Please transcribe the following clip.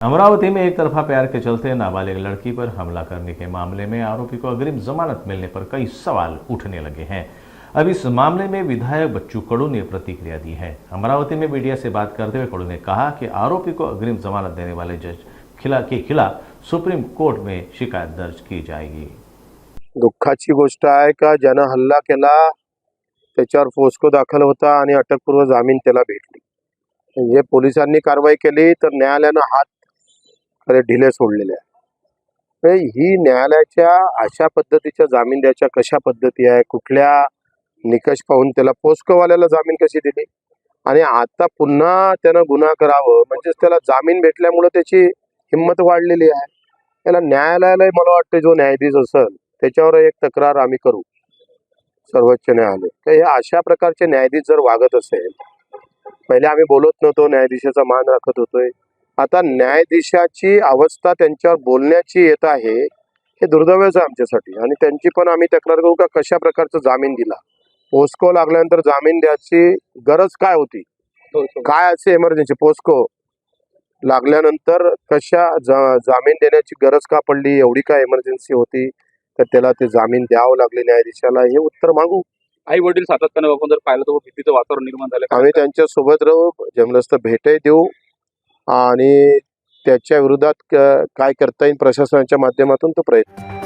अमरावती में एक तरफा प्यार के चलते नाबालिग लड़की पर हमला करने के मामले में आरोपी को अग्रिम जमानत मिलने पर कई सवाल उठने लगे हैं। अब इस मामले में विधायक बच्चू कडू ने प्रतिक्रिया दी है। अमरावती में मीडिया से बात करते हुए कडू ने कहा कि आरोपी को अग्रिम जमानत देने वाले जज के खिलाफ सुप्रीम कोर्ट में शिकायत दर्ज की जाएगी। दुःखाची गोष्ट आहे का ज्यानं हल्ला केला त्याच्यावर पोस्को दाखल होता आणि अटकपूर्व जामीन त्याला भेटली। म्हणजे पोलिसांनी कारवाई केली तर न्यायालयानं हात खरे ढिले सोडलेले आहे। ही न्यायालयाच्या अशा पद्धतीच्या जामीन द्यायच्या कशा पद्धती आहे, कुठल्या निकष पाहून त्याला पोस्कोवाल्याला जामीन कशी दिली आणि आता पुन्हा त्यानं गुन्हा करावं म्हणजे त्याला जामीन भेटल्यामुळे त्याची हिंमत वाढलेली आहे। त्याला न्यायालयाला मला वाटतं जो न्यायाधीश असेल त्याच्यावर एक तक्रार आम्ही करू सर्वोच्च न्यायालय। तर हे अशा प्रकारचे न्यायाधीश जर वागत असेल, पहिले आम्ही बोलत नव्हतो, न्यायाधीशाचा मान राखत होतोय, आता न्यायाधीशाची अवस्था त्यांच्यावर बोलण्याची येत आहे, हे दुर्दैवच आहे आमच्यासाठी। आणि त्यांची पण आम्ही तक्रार करू का कशा प्रकारचा जामीन दिला, पोस्को लागल्यानंतर जामीन द्यायची गरज काय होती, काय असे इमर्जन्सी पोस्को लागल्यानंतर कशा जामीन देण्याची गरज का पडली, एवढी काय इमर्जन्सी होती तर त्याला ते जामीन द्यावं लागले न्यायाधीशाला, हे उत्तर मागू। आई वडील सातत्याने आपण जर पाहिलं तर भीतीचं वातावरण निर्माण झालं। आम्ही त्यांच्या सोबत राहू, जमलंच तर भेटही देऊ आणि त्याच्या विरोधात काय करता येईल प्रशासनाच्या माध्यमातून तो प्रयत्न